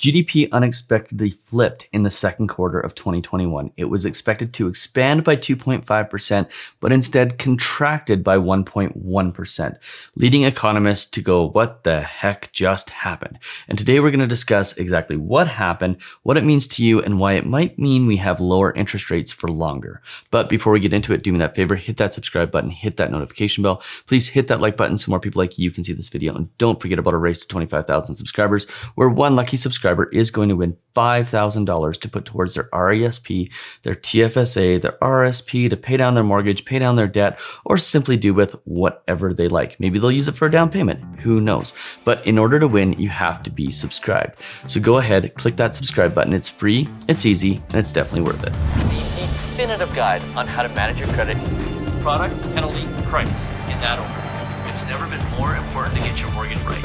GDP unexpectedly flipped in the second quarter of 2021. It was expected to expand by 2.5%, but instead contracted by 1.1%, leading economists to go, what the heck just happened? And today we're going to discuss exactly what happened, what it means to you, and why it might mean we have lower interest rates for longer. But before we get into it, do me that favor, hit that subscribe button, hit that notification bell. Please hit that like button so more people like you can see this video. And don't forget about our race to 25,000 subscribers, where one lucky subscriber is going to win $5,000 to put towards their RESP, their TFSA, their RSP, to pay down their mortgage, pay down their debt, or simply do with whatever they like. Maybe they'll use it for a down payment, who knows? But in order to win, you have to be subscribed. So go ahead, click that subscribe button. It's free, it's easy, and it's definitely worth it. The definitive guide on how to manage your credit: product, penalty, price, in that order. It's never been more important to get your mortgage right.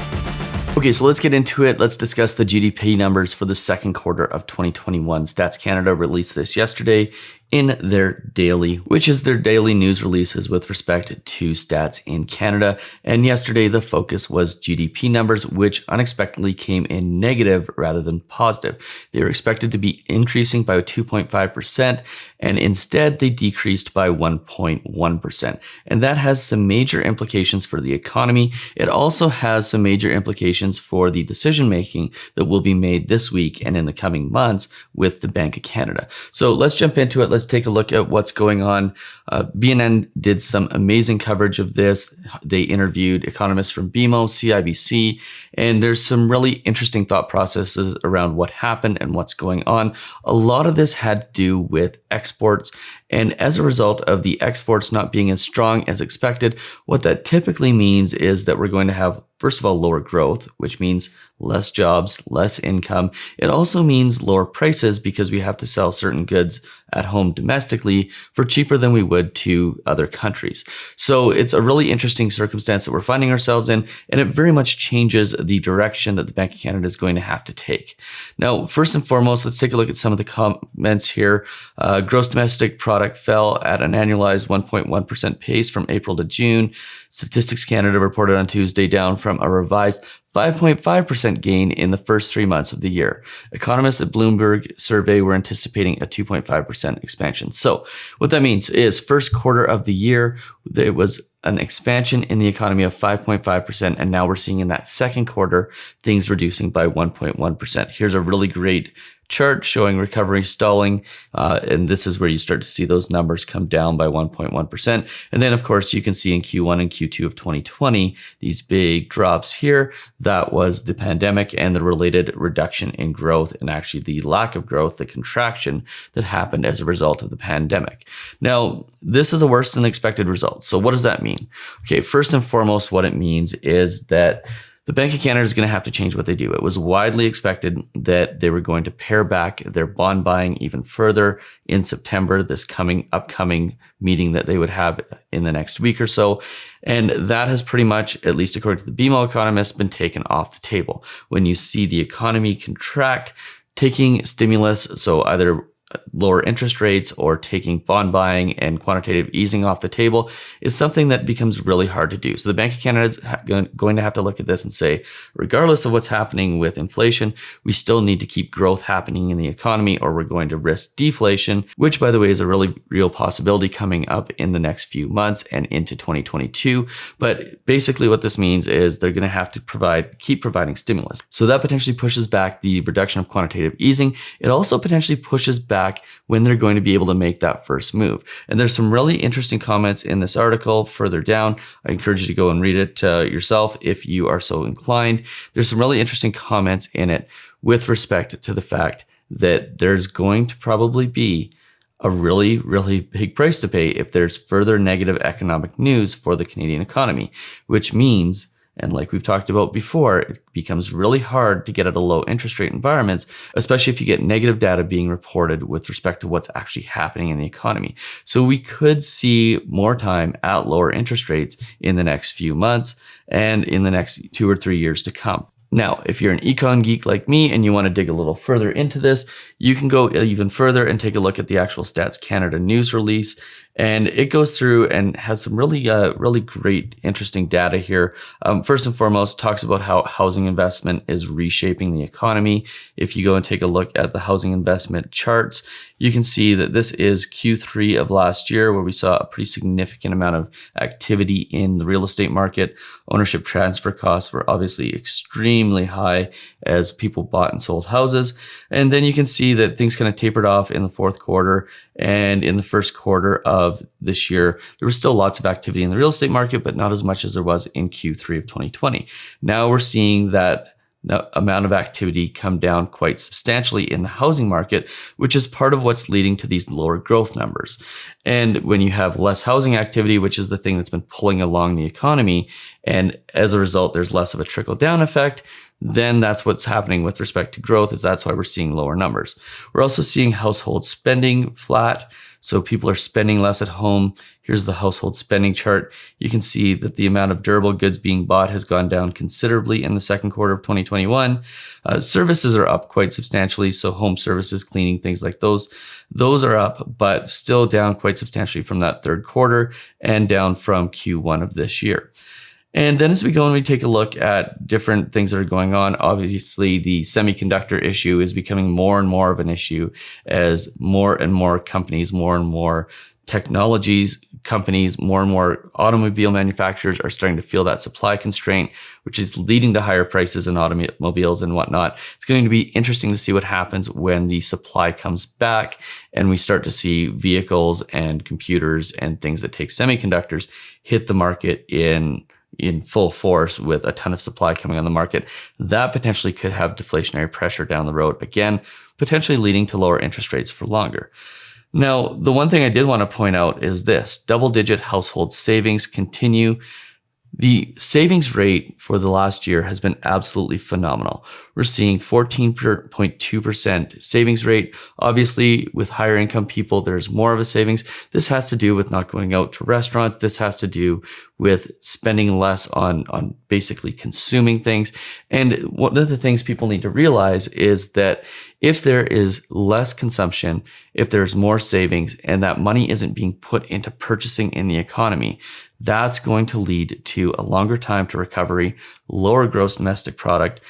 Okay, so let's get into it. Let's discuss the GDP numbers for the second quarter of 2021. Stats Canada released this yesterday in their daily, which is their daily news releases with respect to stats in Canada. And yesterday, the focus was GDP numbers, which unexpectedly came in negative rather than positive. They were expected to be increasing by 2.5%, and instead they decreased by 1.1%. And that has some major implications for the economy. It also has some major implications for the decision-making that will be made this week and in the coming months with the Bank of Canada. So let's jump into it. Let's take a look at what's going on. BNN did some amazing coverage of this. They interviewed economists from BMO, CIBC, and there's some really interesting thought processes around what happened and what's going on. A lot of this had to do with exports. And as a result of the exports not being as strong as expected, what that typically means is that we're going to have, first of all, lower growth, which means less jobs, less income. It also means lower prices because we have to sell certain goods at home domestically for cheaper than we would to other countries. So it's a really interesting circumstance that we're finding ourselves in, and it very much changes the direction that the Bank of Canada is going to have to take. Now, first and foremost, let's take a look at some of the comments here. Gross domestic product fell at an annualized 1.1% pace from April to June. Statistics Canada reported on Tuesday down from a revised 5.5% gain in the first 3 months of the year. Economists at Bloomberg survey were anticipating a 2.5% expansion. So what that means is first quarter of the year, there was an expansion in the economy of 5.5%. And now we're seeing in that second quarter, things reducing by 1.1%. Here's a really great chart showing recovery stalling. And this is where you start to see those numbers come down by 1.1%. And then, of course, you can see in Q1 and Q2 of 2020, these big drops here. That was the pandemic and the related reduction in growth, and actually the lack of growth, the contraction that happened as a result of the pandemic. Now, this is a worse than expected result. So what does that mean? Okay, first and foremost, what it means is that the Bank of Canada is going to have to change what they do. It was widely expected that they were going to pare back their bond buying even further in September, this upcoming meeting that they would have in the next week or so. And that has pretty much, at least according to the BMO economists, been taken off the table. When you see the economy contract, taking stimulus, so either lower interest rates or taking bond buying and quantitative easing off the table, is something that becomes really hard to do. So the Bank of Canada is going to have to look at this and say, regardless of what's happening with inflation, we still need to keep growth happening in the economy, or we're going to risk deflation, which, by the way, is a really real possibility coming up in the next few months and into 2022. But basically what this means is they're going to have to keep providing stimulus. So that potentially pushes back the reduction of quantitative easing. It also potentially pushes back when they're going to be able to make that first move. And there's some really interesting comments in this article further down. I encourage you to go and read it yourself if you are so inclined. There's some really interesting comments in it with respect to the fact that there's going to probably be a really, really big price to pay if there's further negative economic news for the Canadian economy, which means, and like we've talked about before, it becomes really hard to get at a low interest rate environments, especially if you get negative data being reported with respect to what's actually happening in the economy. So we could see more time at lower interest rates in the next few months and in the next 2 or 3 years to come. Now, if you're an econ geek like me and you want to dig a little further into this, you can go even further and take a look at the actual Stats Canada news release. And it goes through and has some really great, interesting data here. First and foremost, talks about how housing investment is reshaping the economy. If you go and take a look at the housing investment charts, you can see that this is Q3 of last year, where we saw a pretty significant amount of activity in the real estate market. Ownership transfer costs were obviously extremely high as people bought and sold houses. And then you can see that things kind of tapered off in the fourth quarter, and in the first quarter of this year, there was still lots of activity in the real estate market, but not as much as there was in Q3 of 2020. Now we're seeing that the amount of activity come down quite substantially in the housing market, which is part of what's leading to these lower growth numbers. And when you have less housing activity, which is the thing that's been pulling along the economy, and as a result, there's less of a trickle down effect, then that's what's happening with respect to growth, is that's why we're seeing lower numbers. We're also seeing household spending flat. So people are spending less at home. Here's the household spending chart. You can see that the amount of durable goods being bought has gone down considerably in the second quarter of 2021. Services are up quite substantially. So home services, cleaning, things like those are up, but still down quite substantially from that third quarter and down from Q1 of this year. And then as we go and we take a look at different things that are going on, obviously the semiconductor issue is becoming more and more of an issue as more and more companies, more and more technologies companies, more and more automobile manufacturers are starting to feel that supply constraint, which is leading to higher prices in automobiles and whatnot. It's going to be interesting to see what happens when the supply comes back and we start to see vehicles and computers and things that take semiconductors hit the market in full force with a ton of supply coming on the market. That potentially could have deflationary pressure down the road, again, potentially leading to lower interest rates for longer. Now, the one thing I did want to point out is this: double-digit household savings continue. The savings rate for the last year has been absolutely phenomenal. We're seeing 14.2% savings rate. Obviously, with higher income people, there's more of a savings. This has to do with not going out to restaurants. This has to do with spending less on basically consuming things. And one of the things people need to realize is that if there is less consumption, if there's more savings, and that money isn't being put into purchasing in the economy, that's going to lead to a longer time to recovery, lower gross domestic product,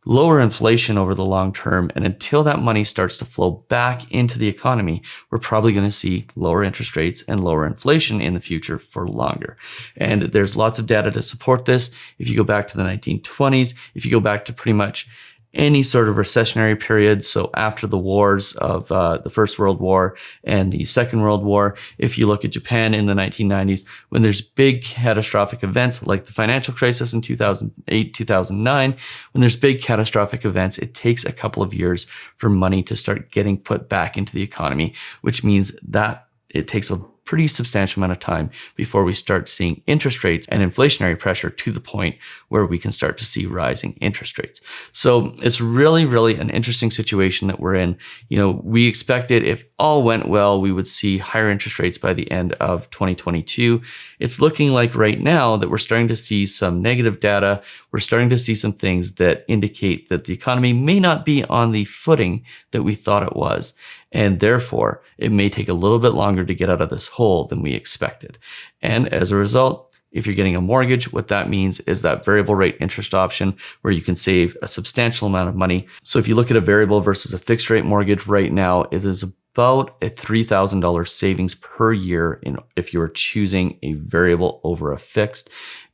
lower inflation over the long term. And until that money starts to flow back into the economy, we're probably going to see lower interest rates and lower inflation in the future for longer. And there's lots of data to support this. If you go back to the 1920s, if you go back to pretty much any sort of recessionary period, so after the wars of the First World War and the Second World War, if you look at Japan in the 1990s, when there's big catastrophic events like the financial crisis in 2008, 2009, when there's big catastrophic events, it takes a couple of years for money to start getting put back into the economy, which means that it takes a pretty substantial amount of time before we start seeing interest rates and inflationary pressure to the point where we can start to see rising interest rates. So it's really an interesting situation that we're in. You know, we expected, if all went well, we would see higher interest rates by the end of 2022. It's looking like right now that we're starting to see some negative data. We're starting to see some things that indicate that the economy may not be on the footing that we thought it was. And therefore, it may take a little bit longer to get out of this hole than we expected. And as a result, if you're getting a mortgage, what that means is that variable rate interest option where you can save a substantial amount of money. So if you look at a variable versus a fixed rate mortgage right now, it is about a $3,000 savings per year if you are choosing a variable over a fixed.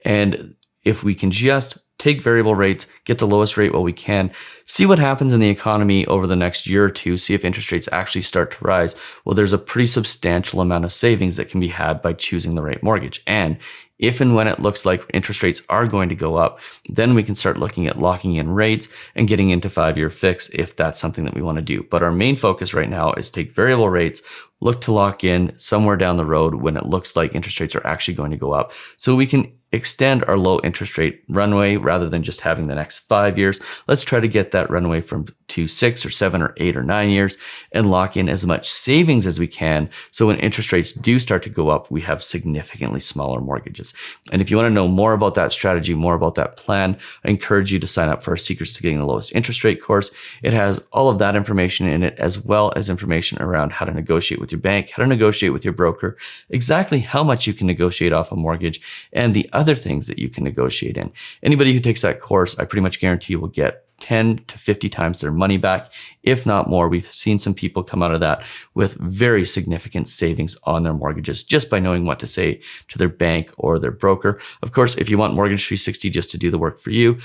And if we can just take variable rates, get the lowest rate while we can, see what happens in the economy over the next year or two, see if interest rates actually start to rise, well, there's a pretty substantial amount of savings that can be had by choosing the right mortgage. And if and when it looks like interest rates are going to go up, then we can start looking at locking in rates and getting into 5-year fix if that's something that we want to do. But our main focus right now is take variable rates, look to lock in somewhere down the road when it looks like interest rates are actually going to go up, so we can extend our low interest rate runway rather than just having the next 5 years. Let's try to get that runway to 6 or 7 or 8 or 9 years and lock in as much savings as we can. So when interest rates do start to go up, we have significantly smaller mortgages. And if you want to know more about that strategy, more about that plan, I encourage you to sign up for our Secrets to Getting the Lowest Interest Rate course. It has all of that information in it, as well as information around how to negotiate with your bank, how to negotiate with your broker, exactly how much you can negotiate off a mortgage, and the other things that you can negotiate in. Anybody who takes that course, I pretty much guarantee will get 10 to 50 times their money back, if not more. We've seen some people come out of that with very significant savings on their mortgages just by knowing what to say to their bank or their broker. Of course, if you want Mortgage 360 just to do the work for you,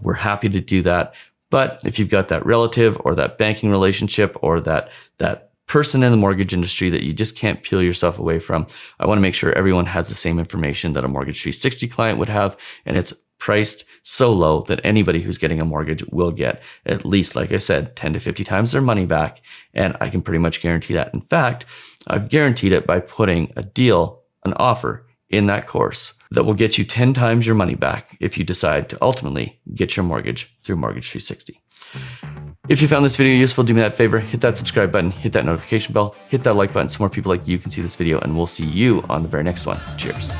we're happy to do that. But if you've got that relative or that banking relationship or that person in the mortgage industry that you just can't peel yourself away from, I want to make sure everyone has the same information that a Mortgage 360 client would have, and it's priced so low that anybody who's getting a mortgage will get at least, like I said, 10 to 50 times their money back, and I can pretty much guarantee that. In fact, I've guaranteed it by putting a deal, an offer in that course that will get you 10 times your money back if you decide to ultimately get your mortgage through Mortgage 360. If you found this video useful, do me that favor, hit that subscribe button, hit that notification bell, hit that like button so more people like you can see this video, and we'll see you on the very next one. Cheers.